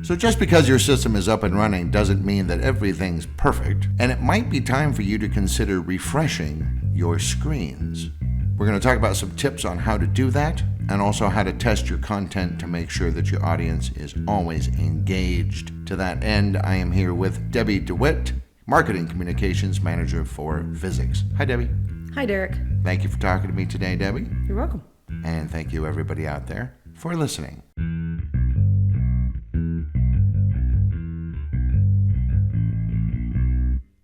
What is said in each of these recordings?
So just because your system is up and running doesn't mean that everything's perfect, and it might be time for you to consider refreshing your screens. We're going to talk about some tips on how to do that, and also how to test your content to make sure that your audience is always engaged. To that end, I am here with Debbie DeWitt, Marketing Communications Manager for Visix. Hi, Debbie. Hi, Derek. Thank you for talking to me today, Debbie. You're welcome. And thank you, everybody out there, for listening.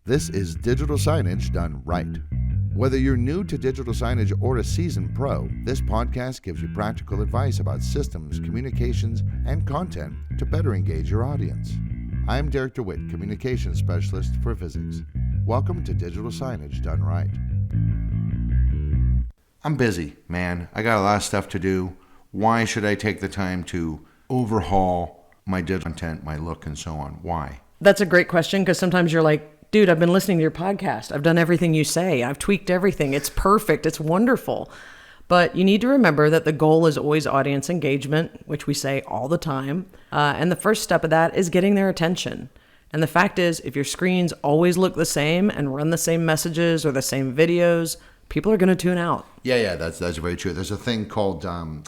This is digital signage done right. Whether you're new to digital signage or a seasoned pro, this podcast gives you practical advice about systems, communications, and content to better engage your audience. I'm Derek DeWitt, Communications Specialist for Visix. Welcome to Digital Signage Done Right. I'm busy, man. I got a lot of stuff to do. Why should I take the time to overhaul my digital content, my look, and so on? Why? That's a great question, because sometimes you're like, dude, I've been listening to your podcast. I've done everything you say. I've tweaked everything. It's perfect. It's wonderful. But you need to remember that the goal is always audience engagement, which we say all the time. And the first step of that is getting their attention. And the fact is, if your screens always look the same and run the same messages or the same videos, people are going to tune out. Yeah, that's very true. There's a thing called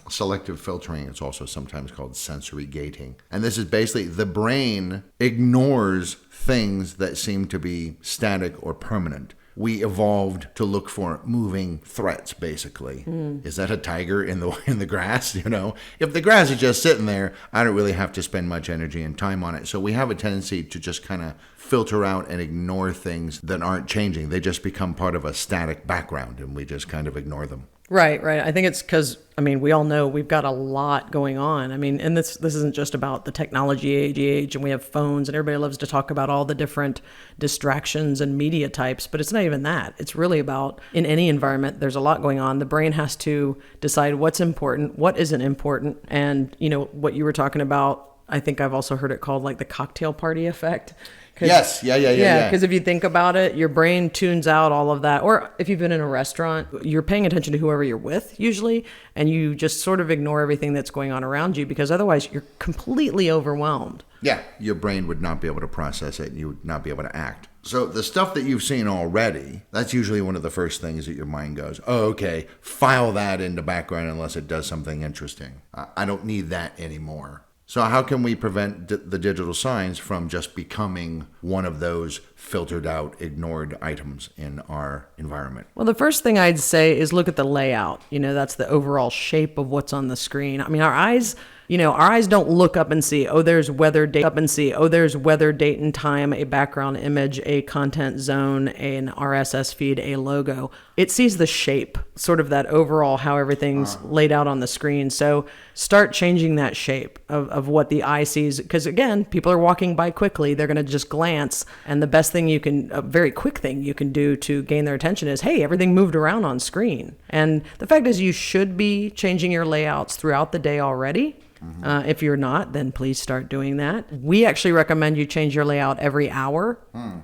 selective filtering. It's also sometimes called sensory gating. And this is basically the brain ignores things that seem to be static or permanent. We evolved to look for moving threats, basically. Is that a tiger in the grass? You know, if the grass is just sitting there, I don't really have to spend much energy and time on it. So we have a tendency to just kind of filter out and ignore things that aren't changing. They just become part of a static background, and we just kind of ignore them. Right. I think it's because, we all know we've got a lot going on. And this isn't just about the technology age, and we have phones, and everybody loves to talk about all the different distractions and media types, but it's not even that. It's really about, in any environment, there's a lot going on. The brain has to decide what's important, what isn't important. And, what you were talking about, I think I've also heard it called like the cocktail party effect. Yes. Yeah. Because if you think about it, your brain tunes out all of that. Or if you've been in a restaurant, you're paying attention to whoever you're with usually, and you just sort of ignore everything that's going on around you, because otherwise you're completely overwhelmed. Yeah, your brain would not be able to process it, and you would not be able to act. So the stuff that you've seen already, that's usually one of the first things that your mind goes, oh, okay, file that into background unless it does something interesting. I don't need that anymore. So how can we prevent the digital signs from just becoming one of those filtered out, ignored items in our environment? Well, the first thing I'd say is look at the layout. That's the overall shape of what's on the screen. Our eyes don't look up and see, there's weather date, there's weather date and time, a background image, a content zone, an RSS feed, a logo. It sees the shape, sort of that overall, how everything's laid out on the screen. So start changing that shape of what the eye sees. Because again, people are walking by quickly. They're going to just glance. And the best thing a very quick thing you can do to gain their attention is, hey, everything moved around on screen. And the fact is, you should be changing your layouts throughout the day already. If you're not, then please start doing that. We actually recommend you change your layout every hour.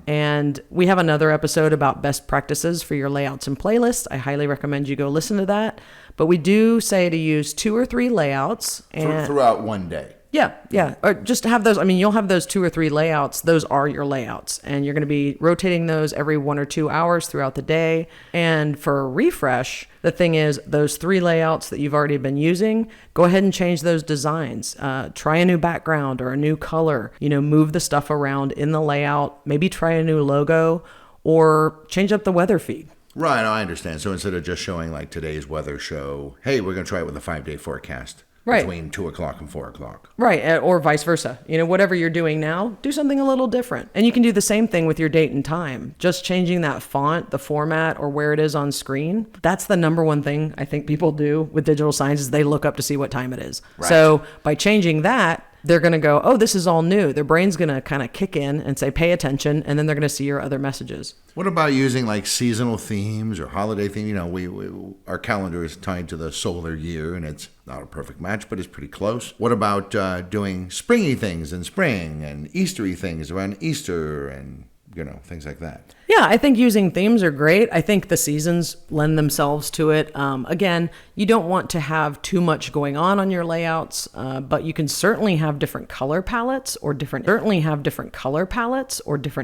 And we have another episode about best practices for your layouts and playlists. I highly recommend you go listen to that. But we do say to use 2 or 3 layouts. Throughout one day. Yeah. Or just have those. You'll have those 2 or 3 layouts. Those are your layouts. And you're going to be rotating those every 1 or 2 hours throughout the day. And for a refresh, the thing is, those 3 layouts that you've already been using, go ahead and change those designs. Try a new background or a new color. Move the stuff around in the layout. Maybe try a new logo or change up the weather feed. Right, I understand. So instead of just showing like today's weather show, hey, we're going to try it with a 5-day forecast. Right. Between 2 o'clock and 4 o'clock. Right. Or vice versa. Whatever you're doing now, do something a little different. And you can do the same thing with your date and time. Just changing that font, the format, or where it is on screen. That's the number one thing I think people do with digital signs is they look up to see what time it is. Right. So by changing that, they're going to go, oh, this is all new. Their brain's going to kind of kick in and say, pay attention. And then they're going to see your other messages. What about using like seasonal themes or holiday themes? Our calendar is tied to the solar year, and it's not a perfect match, but it's pretty close. What about doing springy things in spring and Eastery things around Easter and things like that. Yeah, I think using themes are great. I think the seasons lend themselves to it. Again, you don't want to have too much going on your layouts, but you can certainly have different color palettes or different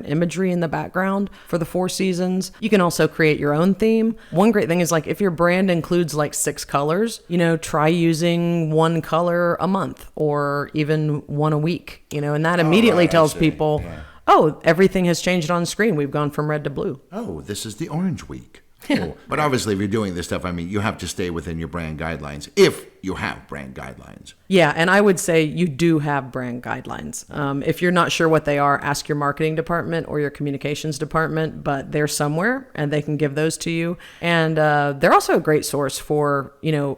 imagery in the background for the 4 seasons. You can also create your own theme. One great thing is like if your brand includes like 6 colors, try using 1 color a month or even 1 a week, and that immediately tells people, oh, everything has changed on screen. We've gone from red to blue. Oh, this is the orange week. Cool. But obviously, if you're doing this stuff, you have to stay within your brand guidelines if you have brand guidelines. Yeah, and I would say you do have brand guidelines. If you're not sure what they are, ask your marketing department or your communications department, but they're somewhere and they can give those to you. And they're also a great source for,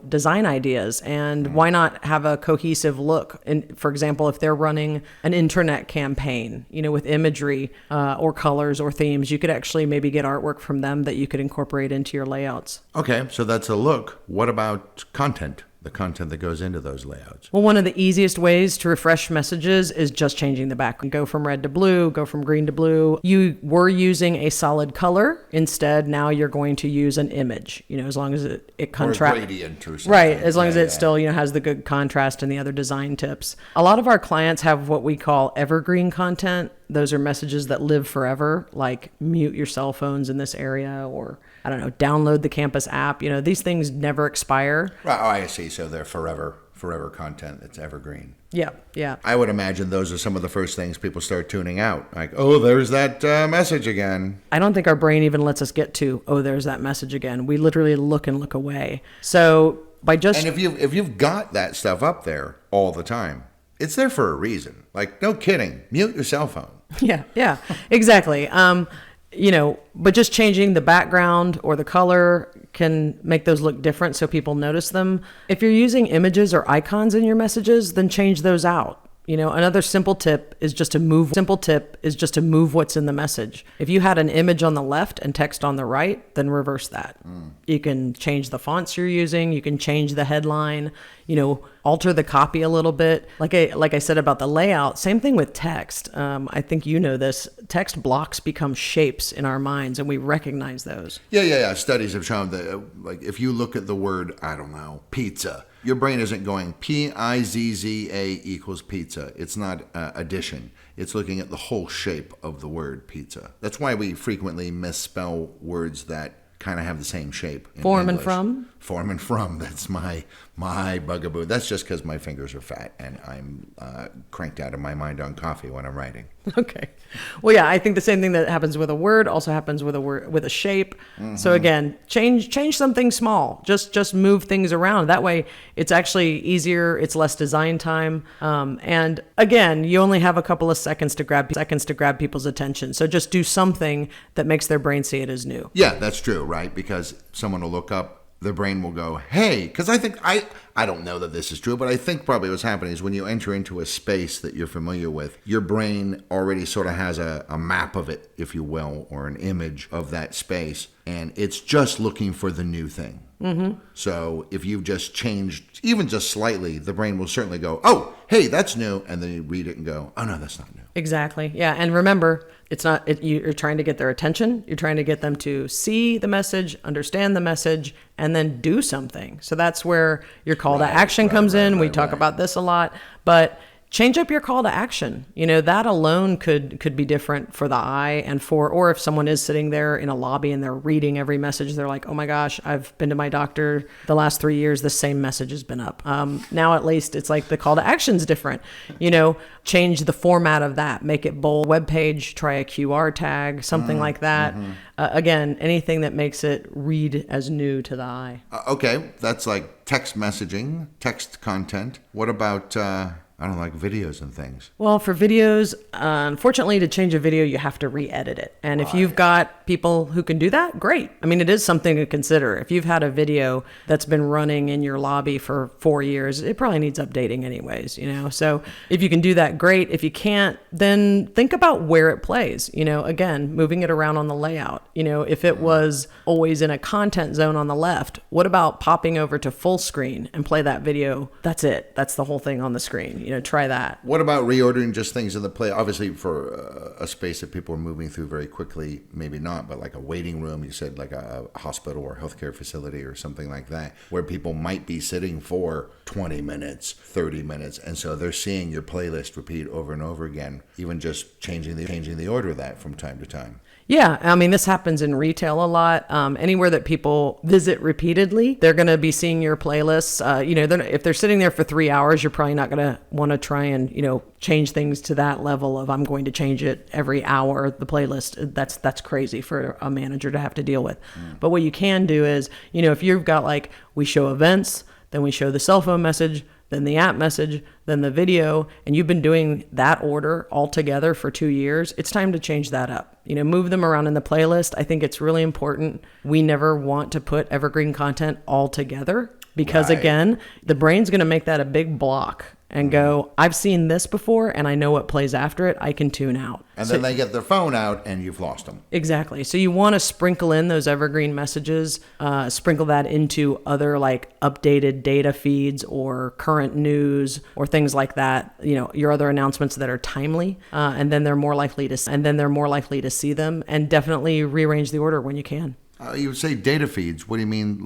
design ideas. And why not have a cohesive look? And for example, if they're running an internet campaign, with imagery or colors or themes, you could actually maybe get artwork from them that you could incorporate into your layouts. Okay, so that's a look. What about content? The content that goes into those layouts? Well, one of the easiest ways to refresh messages is just changing the background. Go from red to blue, go from green to blue. You were using a solid color. Instead, now you're going to use an image, as long as it contrasts. Or a gradient or something. Right, as long as it still, has the good contrast and the other design tips. A lot of our clients have what we call evergreen content. Those are messages that live forever, like mute your cell phones in this area or, download the campus app. These things never expire. Right. Oh, I see. So they're forever content that's evergreen. Yeah. I would imagine those are some of the first things people start tuning out. Like, oh, there's that message again. I don't think our brain even lets us get to, oh, there's that message again. We literally look away. So by just... And if you've got that stuff up there all the time, it's there for a reason. Like, no kidding. Mute your cell phone. Yeah, exactly. But just changing the background or the color can make those look different so people notice them. If you're using images or icons in your messages, then change those out. Another simple tip is just to move what's in the message. If you had an image on the left and text on the right, then reverse that. You can change the fonts you're using. You can change the headline, alter the copy a little bit. Like I said about the layout, same thing with text. I think this. Text blocks become shapes in our minds and we recognize those. Yeah. Studies have shown that if you look at the word, pizza, your brain isn't going Pizza equals pizza. It's not addition. It's looking at the whole shape of the word pizza. That's why we frequently misspell words that kind of have the same shape. Form and from? Form and from. That's my bugaboo. That's just because my fingers are fat and I'm cranked out of my mind on coffee when I'm writing. Okay. Well, yeah, I think the same thing that happens with a word also happens with a shape. Mm-hmm. So again, change something small. Just move things around. That way, it's actually easier. It's less design time. And again, you only have a couple of seconds to grab people's attention. So just do something that makes their brain see it as new. Yeah, that's true, right? Because someone will look up. The brain will go, hey, because I think, I don't know that this is true, but I think probably what's happening is when you enter into a space that you're familiar with, your brain already sort of has a map of it, if you will, or an image of that space, and it's just looking for the new thing. Mm-hmm. So if you've just changed, even just slightly, the brain will certainly go, oh, hey, that's new, and then you read it and go, oh, no, that's not new. Exactly. Yeah, and remember, you're trying to get their attention. You're trying to get them to see the message, understand the message, and then do something. So that's where your call to action comes in. We talk about this a lot, but change up your call to action. That alone could be different for the eye or if someone is sitting there in a lobby and they're reading every message, they're like, oh my gosh, I've been to my doctor the last 3 years. The same message has been up. Now at least it's like the call to action's different. Change the format of that, make it bold. Web page, try a QR tag, something like that. Mm-hmm. Again, anything that makes it read as new to the eye. Okay. That's like text messaging, text content. What about, videos and things? Well, for videos, unfortunately, to change a video, you have to re-edit it. And if you've got people who can do that, great. I mean, it is something to consider. If you've had a video that's been running in your lobby for 4 years, it probably needs updating anyways, So if you can do that, great. If you can't, then think about where it plays. Again, moving it around on the layout. If it was always in a content zone on the left, what about popping over to full screen and play that video? That's it. That's the whole thing on the screen. try that. What about reordering just things in the play? Obviously, for a space that people are moving through very quickly, maybe not, but like a waiting room, you said like a hospital or healthcare facility or something like that, where people might be sitting for 20 minutes, 30 minutes, and so they're seeing your playlist repeat over and over again, even just changing the order of that from time to time. Yeah, I mean, this happens in retail a lot. Anywhere that people visit repeatedly, they're going to be seeing your playlists. If they're sitting there for 3 hours, you're probably not going to want to try and, change things to that level of I'm going to change it every hour, the playlist. That's crazy for a manager to have to deal with. But what you can do is, if you've got we show events, then we show the cell phone message, then the app message, then the video, and you've been doing that order all together for 2 years, it's time to change that up. Move them around in the playlist. I think it's really important. We never want to put evergreen content all together because, again, the brain's going to make that a big block and go, I've seen this before and I know what plays after it. I can tune out. And then they get their phone out and you've lost them. Exactly. So you want to sprinkle in those evergreen messages, sprinkle that into other updated data feeds or current news or things like that, your other announcements that are timely, and then they're more likely to see them, and definitely rearrange the order when you can. You say data feeds. What do you mean?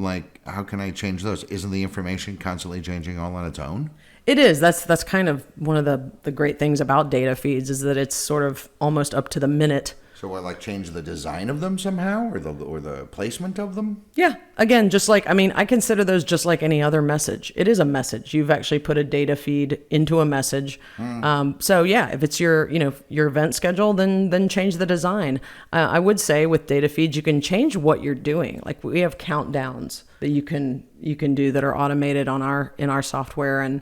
How can I change those? Isn't the information constantly changing all on its own? It is. That's kind of one of the great things about data feeds is that it's sort of almost up to the minute. So what, change the design of them somehow or the placement of them? Yeah. Again, I consider those just like any other message. It is a message. You've actually put a data feed into a message. So yeah, if it's your event schedule, then change the design. I would say with data feeds, you can change what you're doing. We have countdowns that you can do that are automated in our software, and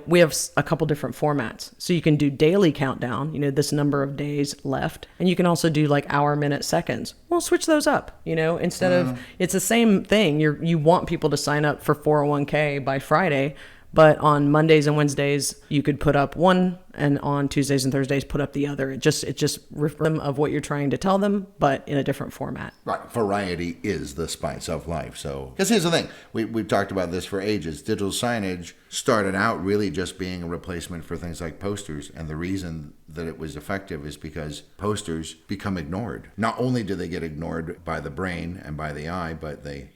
we have a couple different formats. So you can do daily countdown, this number of days left, and you can also do hour, minute, seconds. We'll switch those up, instead of it's the same thing. You want people to sign up for 401k by Friday, but on Mondays and Wednesdays you could put up one, and on Tuesdays and Thursdays put up the other. It just them of what you're trying to tell them, but in a different format. Right. Variety is the spice of life. So, because here's the thing, we've talked about this for ages. Digital signage started out really just being a replacement for things like posters, and the reason that it was effective is because posters become ignored. Not only do they get ignored by the brain and by the eye, but they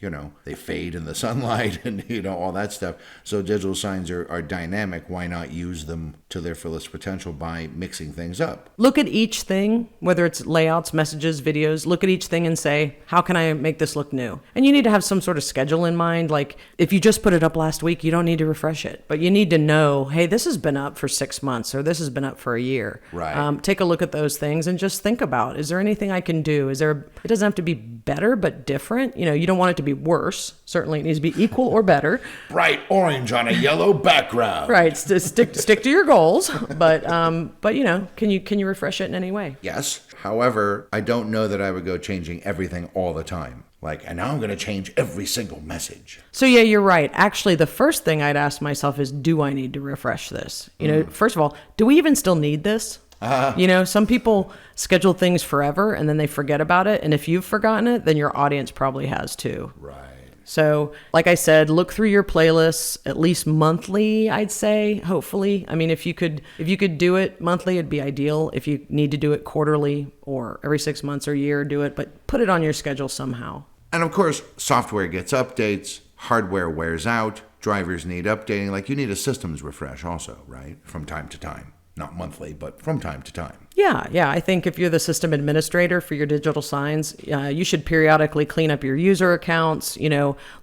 fade in the sunlight and all that stuff. So digital signs are dynamic. Why not use them to their fullest potential by mixing things up? Look at each thing, whether it's layouts, messages, videos, look at each thing and say, how can I make this look new? And you need to have some sort of schedule in mind. If you just put it up last week, you don't need to refresh it, but you need to know, hey, this has been up for 6 months or this has been up for a year. Right. Take a look at those things and just think about, is there anything I can do? It doesn't have to be better, but different. You don't want it to be worse. Certainly it needs to be equal or better. Bright orange on a yellow background. Right. Stick to your goals. But can you refresh it in any way? Yes. However, I don't know that I would go changing everything all the time. And now I'm going to change every single message. So yeah, you're right. Actually, the first thing I'd ask myself is, do I need to refresh this? First of all, do we even still need this? Some people schedule things forever and then they forget about it. And if you've forgotten it, then your audience probably has too. Right. So like I said, look through your playlists at least monthly, I'd say, hopefully. I mean, if you could do it monthly, it'd be ideal. If you need to do it quarterly or every 6 months or a year, do it, but put it on your schedule somehow. And of course, software gets updates, hardware wears out, drivers need updating. You need a systems refresh also, right? From time to time. Not monthly, but from time to time. Yeah. I think if you're the system administrator for your digital signs, you should periodically clean up your user accounts,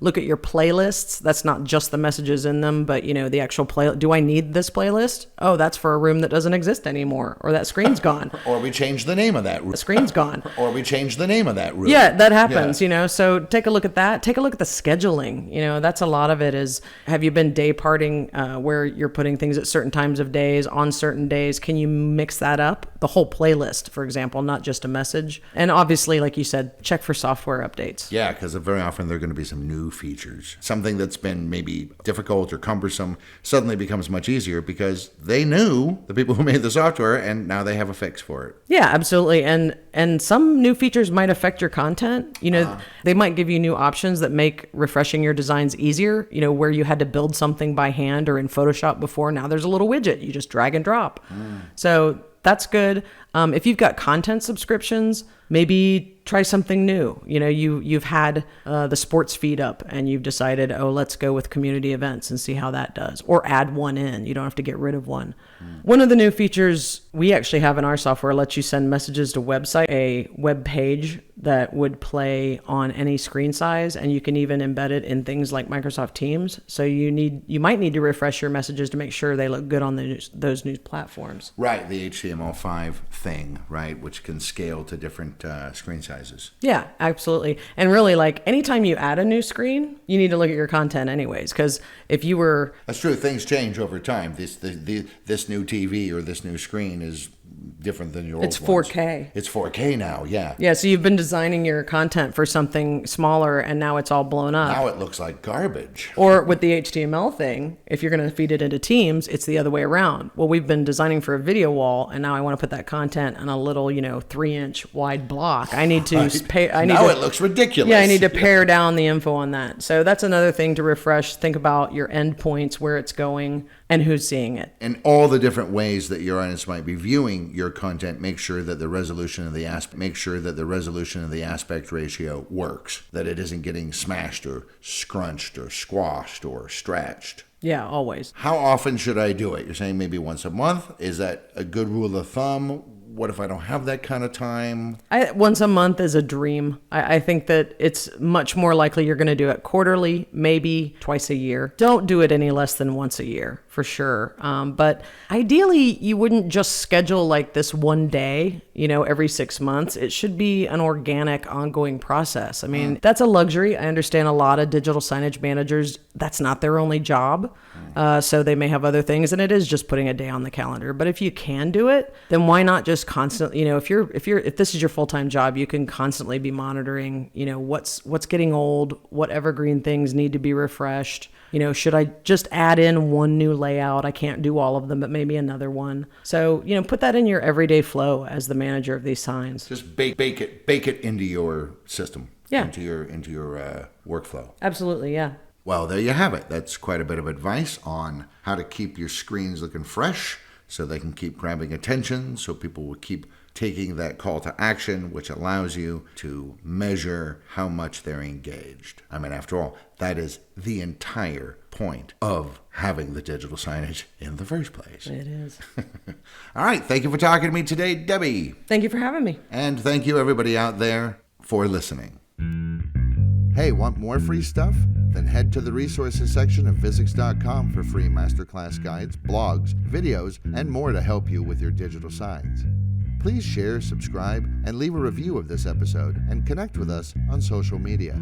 look at your playlists. That's not just the messages in them, but, the actual play. Do I need this playlist? Oh, that's for a room that doesn't exist anymore. Or that screen's gone. Or we changed the name of that room. The screen's gone. Or we changed the name of that room. Yeah, that happens, So take a look at that. Take a look at the scheduling. That's a lot of it is, have you been day parting where you're putting things at certain times of days on certain days? Can you mix that up? the whole playlist, for example, not just a message. And obviously, like you said, check for software updates. Yeah, because very often there are going to be some new features. Something that's been maybe difficult or cumbersome suddenly becomes much easier because they knew the people who made the software, and now they have a fix for it. Yeah, absolutely. And some new features might affect your content. They might give you new options that make refreshing your designs easier. Where you had to build something by hand or in Photoshop before, now there's a little widget. You just drag and drop. So that's good. If you've got content subscriptions, maybe try something new. You've had the sports feed up and you've decided, let's go with community events and see how that does, or add one in. You don't have to get rid of one. One of the new features we actually have in our software lets you send messages to website, a web page that would play on any screen size, and you can even embed it in things like Microsoft Teams. So you might need to refresh your messages to make sure they look good on those new platforms. Right, the HTML5 thing, right, which can scale to different screen sizes. Yeah, absolutely. And really, like, anytime you add a new screen, you need to look at your content anyways, because if you were... That's true, things change over time. This new TV or this new screen is different than your old It's 4K. Ones. It's 4K now, yeah. Yeah, so you've been designing your content for something smaller, and now it's all blown up. Now it looks like garbage. Or with the HTML thing, if you're going to feed it into Teams, it's the other way around. Well, we've been designing for a video wall, and now I want to put that content on a little, 3-inch wide block. I need to it looks ridiculous. Yeah, I need to pare down the info on that. So that's another thing to refresh. Think about your endpoints, where it's going, and who's seeing it. And all the different ways that your audience might be viewing your content, make sure that the resolution of the aspect ratio works, that it isn't getting smashed or scrunched or squashed or stretched. Yeah, always. How often should I do it? You're saying maybe once a month. Is that a good rule of thumb? What if I don't have that kind of time? Once a month is a dream. I think that it's much more likely you're going to do it quarterly, maybe twice a year. Don't do it any less than once a year, for sure. But ideally, you wouldn't just schedule like this one day, every 6 months. It should be an organic, ongoing process. I mean, that's a luxury. I understand a lot of digital signage managers, that's not their only job. So they may have other things, and it is just putting a day on the calendar. But if you can do it, then why not just constantly, if this is your full-time job, you can constantly be monitoring, what's getting old, what evergreen things need to be refreshed. Should I just add in one new layout? I can't do all of them, but maybe another one. So, put that in your everyday flow as the manager of these signs. Just bake it into your system. Yeah. Into your workflow. Absolutely, yeah. Well, there you have it. That's quite a bit of advice on how to keep your screens looking fresh so they can keep grabbing attention, so people will keep taking that call to action, which allows you to measure how much they're engaged. I mean, after all, that is the entire point of having the digital signage in the first place. It is. All right. Thank you for talking to me today, Debbie. Thank you for having me. And thank you, everybody out there, for listening. Hey, want more free stuff? Then head to the resources section of Visix.com for free masterclass guides, blogs, videos, and more to help you with your digital signs. Please share, subscribe, and leave a review of this episode, and connect with us on social media.